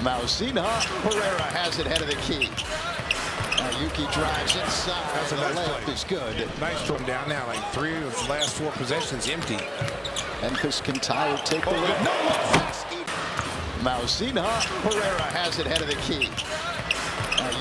Mausina Pereira has it head of the key. Yuki drives inside. That's a nice layup play. is good. Nice from down now, like 3 of the last 4 possessions empty. Memphis can tie or take the lead. Mausina Pereira has it head of the key.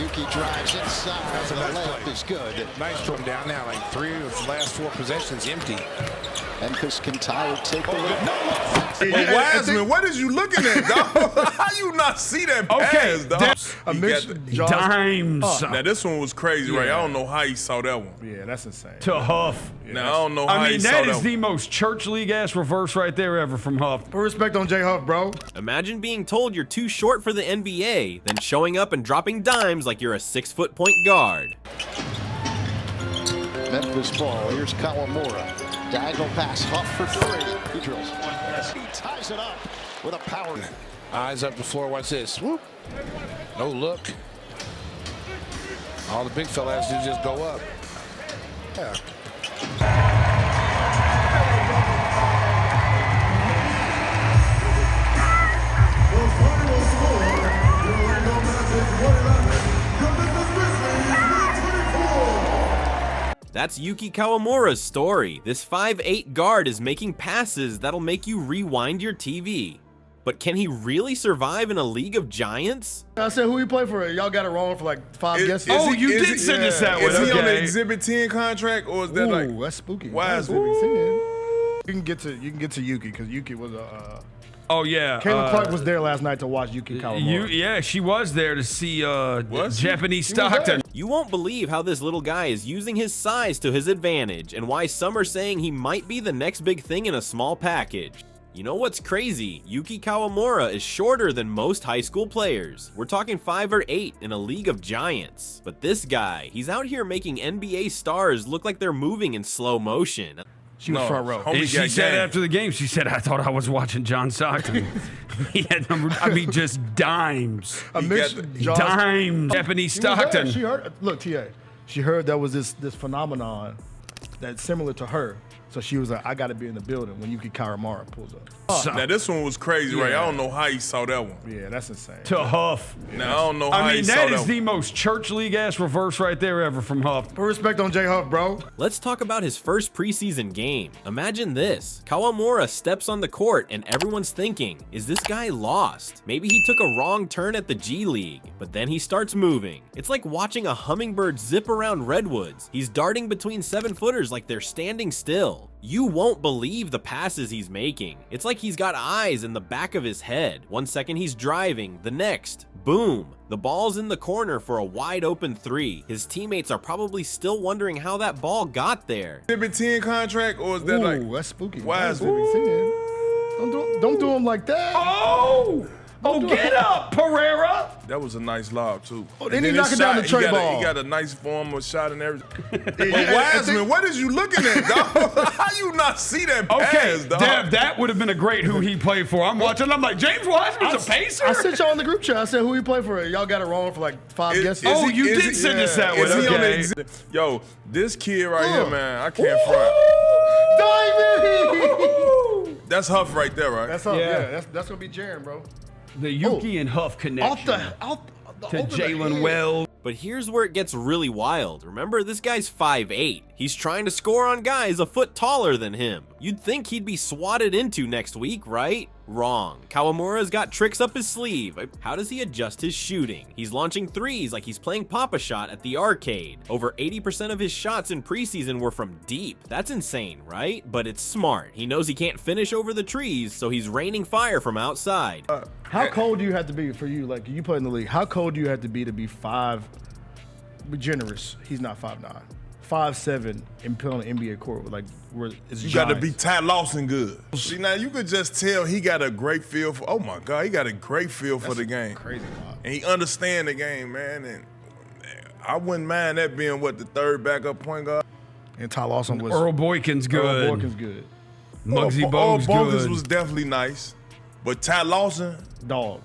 Yuki drives inside. That's a nice layup play. is good. Nice from down now, like 3 of the last 4 possessions empty. Memphis can tie or take the lead. But Wiseman, what is you looking at, dog? How you not see that pass, dog? Dimes. Now this one was crazy, right? I don't know how he saw that one. Yeah, that's insane. To Huff. Now I don't know how I he mean, saw that that is the most church league ass reverse right there ever from Huff. Put respect on J Huff, bro. Imagine being told you're too short for the NBA, then showing up and dropping dimes like you're a 6-foot point guard. Memphis ball. Here's Kawamura. Diagonal pass. Huff for 3. He drills. He ties it up with a power. Eyes up the floor. Watch this. Whoop. No look. All the big fellas do is just go up. Yeah. That's Yuki Kawamura's story. This 5'8" guard is making passes that'll make you rewind your TV. But can he really survive in a league of giants? I said who he played for. Y'all got it wrong for like 5 guesses. You did send us that one. Is he on the Okay. Exhibit 10 contract, or is that like? Ooh, that's spooky. Wiseman. You can get to Yuki because Yuki was a. Oh, yeah. Caitlin Clark was there last night to watch Yuki Kawamura. Yeah, she was there to see Was she? Japanese She was Stockton. You won't believe how this little guy is using his size to his advantage, and why some are saying he might be the next big thing in a small package. You know what's crazy? Yuki Kawamura is shorter than most high school players. We're talking 5 or 8 in a league of giants. But this guy, he's out here making NBA stars look like they're moving in slow motion. She was front row. Homie She got said game. after the game, she said, I thought I was watching John Stockton. He had just dimes. Dimes. Japanese She was there. Stockton. She heard. Look, TA. She heard there was this phenomenon that's similar to her. So she was like, I got to be in the building when Yuki Kawamura pulls up. Now this one was crazy, right? I don't know how he saw that one. Yeah, that's insane. To Huff. Now I don't know how I he mean, saw that that is one. the most church league ass reverse right there ever from Huff. Put respect on J Huff, bro. Let's talk about his first preseason game. Imagine this. Kawamura steps on the court and everyone's thinking, is this guy lost? Maybe he took a wrong turn at the G League, but then he starts moving. It's like watching a hummingbird zip around redwoods. He's darting between 7-footers like they're standing still. You won't believe the passes he's making. It's like he's got eyes in the back of his head. One second he's driving, the next, boom. The ball's in the corner for a wide open 3. His teammates are probably still wondering how that ball got there. Exhibit 10 contract, or is that Ooh, like? that's spooky. Wiseman. Don't do him like that. Oh, get up, Pereira. That was a nice lob too. Oh, then And he his knock it down shot, the tray he got ball. He got a nice form of shot and everything. But Wiseman, what is you looking at, dog? How you not see that pass, dog? Dab, that would have been a great who he played for. I'm watching, I'm like, James Wiseman's a pacer? I sent y'all in the group chat. I said who he played for. Y'all got it wrong for like 5 guesses. Oh, you did send us that one. Is he on the Okay. exhibit? Yo, this kid right here, man, I can't front. That's Huff right there, right? That's up. Yeah, that's gonna be Jaren, bro. The Yuki and Huff connection. To to Jalen Wells. But here's where it gets really wild. Remember, this guy's 5'8". He's trying to score on guys a foot taller than him. You'd think he'd be swatted into next week, right? Wrong. Kawamura's got tricks up his sleeve. How does he adjust his shooting? He's launching threes like he's playing Pop-A-Shot at the arcade. Over 80% of his shots in preseason were from deep. That's insane, right? But it's smart. He knows he can't finish over the trees, so he's raining fire from outside. How cold do you have to be for you? Like you play in the league. How cold do you have to be 5? Be generous. He's not 5'9". 5'7" and play on the NBA court. Like where it's You got to be Ty Lawson good. See, now you could just tell he got a great feel for. Oh my God, he got a great feel for the game. crazy vibe. And he understand the game, man. And I wouldn't mind that being what the third backup point guard. And Ty Lawson was Earl Boykin's good. Earl Boykin's good. Muggsy Earl Bogues Bogues good. was definitely nice, but Ty Lawson, Dog.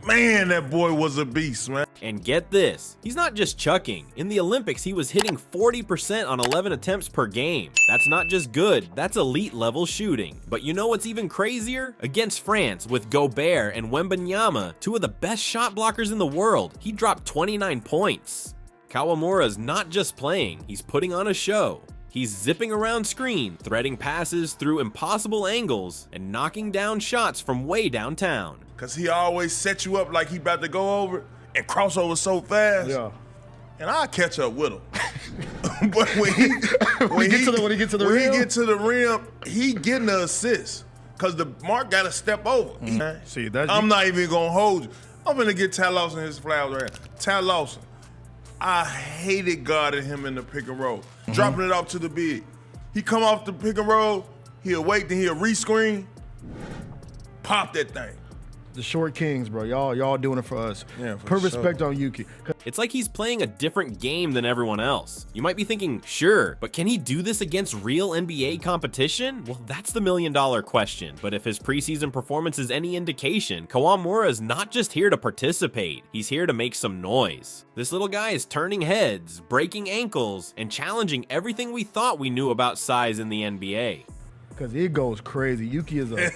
Man, that boy was a beast, man. And get this, he's not just chucking. In the Olympics, he was hitting 40% on 11 attempts per game. That's not just good, that's elite level shooting. But you know what's even crazier? Against France, with Gobert and Wembanyama, two of the best shot blockers in the world, he dropped 29 points. Kawamura's not just playing, he's putting on a show. He's zipping around screen, threading passes through impossible angles, and knocking down shots from way downtown. Cause he always set you up like he about to go over and cross over so fast. Yeah. And I'll catch up with him. But when he get to the rim, he getting the assist. Cause the mark gotta step over. See, that's I'm not even gonna hold you. I'm gonna get Ty Lawson his flowers right now. Ty Lawson. I hated guarding him in the pick and roll. Dropping it off to the big. He come off the pick and roll, he'll wait, then he'll rescreen. Pop that thing. the short kings, bro. Y'all doing it for us. Yeah, for Put sure. respect on Yuki. It's like he's playing a different game than everyone else. You might be thinking, sure, but can he do this against real NBA competition? Well, that's the million-dollar question. But if his preseason performance is any indication, Kawamura is not just here to participate. He's here to make some noise. This little guy is turning heads, breaking ankles, and challenging everything we thought we knew about size in the NBA. Because he goes crazy. Yuki is a.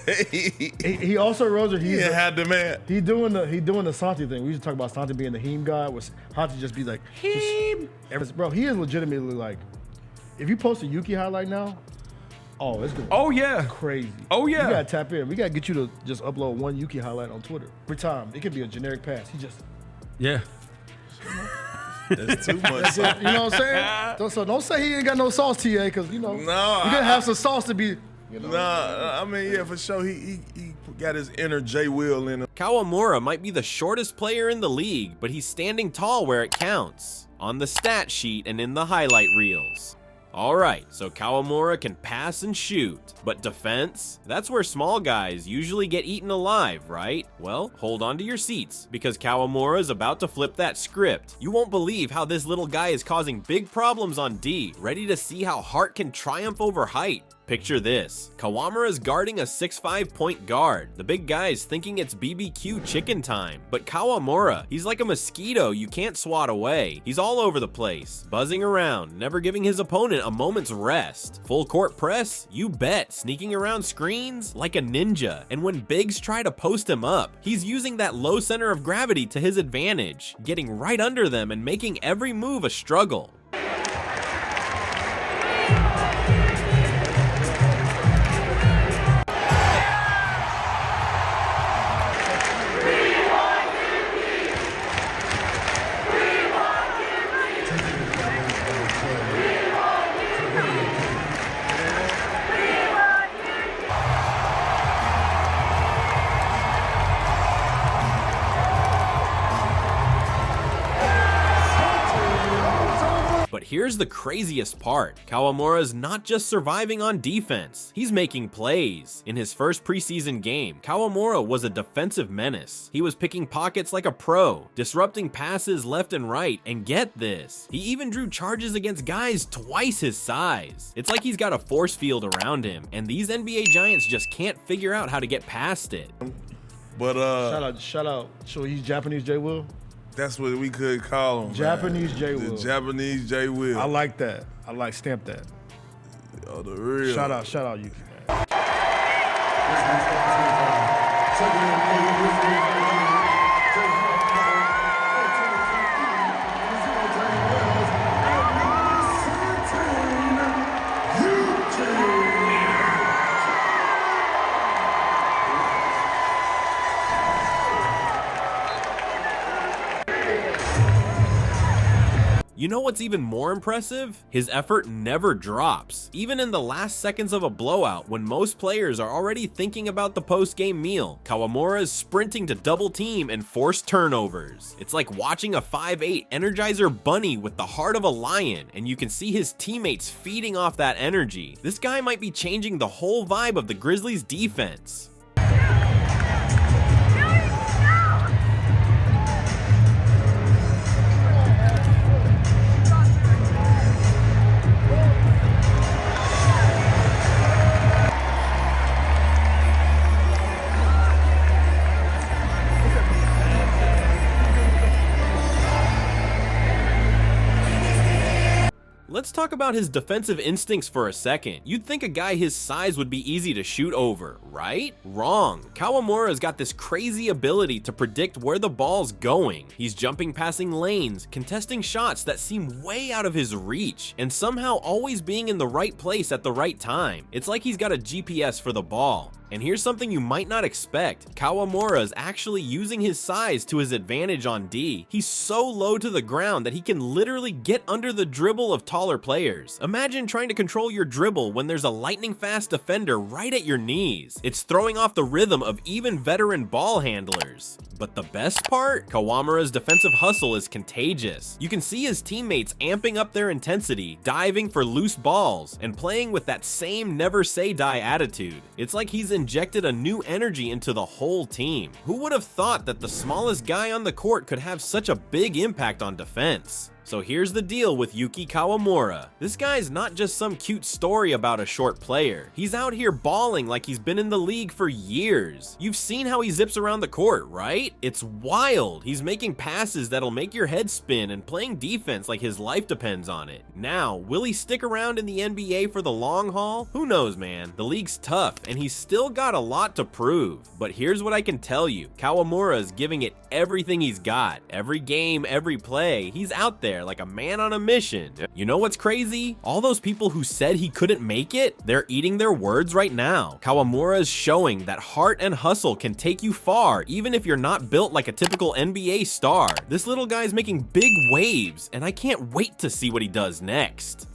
he also Roser. He had the man. He doing the Santi thing. We used to talk about Santi being the Heem guy. Was Santi just be like Heem? Bro, he is legitimately like. If you post a Yuki highlight now, oh, it's going. Oh yeah, crazy. Oh yeah. You gotta tap in. We gotta get you to just upload one Yuki highlight on Twitter every time. It could be a generic pass. He just. Yeah. That's too much. You know what I'm saying? So don't say he ain't got no sauce, TA, because you know. No, you gotta have some sauce to be. You know? Nah, I mean, yeah, for sure. He got his inner J Will in him. Kawamura might be the shortest player in the league, but he's standing tall where it counts, on the stat sheet and in the highlight reels. Alright, so Kawamura can pass and shoot, but defense? That's where small guys usually get eaten alive, right? Well, hold on to your seats, because Kawamura is about to flip that script. You won't believe how this little guy is causing big problems on D. Ready to see how heart can triumph over height? Picture this. Kawamura is guarding a 6'5" point guard. The big guy's thinking it's BBQ chicken time. But Kawamura, he's like a mosquito you can't swat away. He's all over the place, buzzing around, never giving his opponent a moment's rest. Full court press? You bet. Sneaking around screens like a ninja. And when bigs try to post him up, he's using that low center of gravity to his advantage, getting right under them and making every move a struggle. But here's the craziest part. Kawamura's not just surviving on defense, he's making plays. In his first preseason game, Kawamura was a defensive menace. He was picking pockets like a pro, disrupting passes left and right, and get this, he even drew charges against guys twice his size. It's like he's got a force field around him, and these NBA giants just can't figure out how to get past it. But shout out. So he's Japanese J Will. that's what we could call him. Japanese man. J Will. The Japanese J Will. I like that. I like stamp that. Oh, the real. Shout out Yuki, man. You know what's even more impressive? His effort never drops. Even in the last seconds of a blowout, when most players are already thinking about the post-game meal, Kawamura is sprinting to double team and force turnovers. It's like watching a 5'8" Energizer bunny with the heart of a lion, and you can see his teammates feeding off that energy. This guy might be changing the whole vibe of the Grizzlies' defense. Let's talk about his defensive instincts for a second. You'd think a guy his size would be easy to shoot over, right? Wrong. Kawamura's got this crazy ability to predict where the ball's going. He's jumping passing lanes, contesting shots that seem way out of his reach, and somehow always being in the right place at the right time. It's like he's got a GPS for the ball. And here's something you might not expect. Kawamura is actually using his size to his advantage on D. He's so low to the ground that he can literally get under the dribble of taller players. Imagine trying to control your dribble when there's a lightning fast defender right at your knees. It's throwing off the rhythm of even veteran ball handlers. But the best part? Kawamura's defensive hustle is contagious. You can see his teammates amping up their intensity, diving for loose balls, and playing with that same never say die attitude. It's like he's injected a new energy into the whole team. Who would have thought that the smallest guy on the court could have such a big impact on defense? So here's the deal with Yuki Kawamura. This guy's not just some cute story about a short player. He's out here balling like he's been in the league for years. You've seen how he zips around the court, right? It's wild. He's making passes that'll make your head spin and playing defense like his life depends on it. Now, will he stick around in the NBA for the long haul? Who knows, man. The league's tough and he's still got a lot to prove. But here's what I can tell you. Kawamura is giving it everything he's got. Every game, every play, he's out there like a man on a mission. You know what's crazy? All those people who said he couldn't make it, they're eating their words right now. Kawamura is showing that heart and hustle can take you far, even if you're not built like a typical NBA star. This little guy's making big waves, and I can't wait to see what he does next.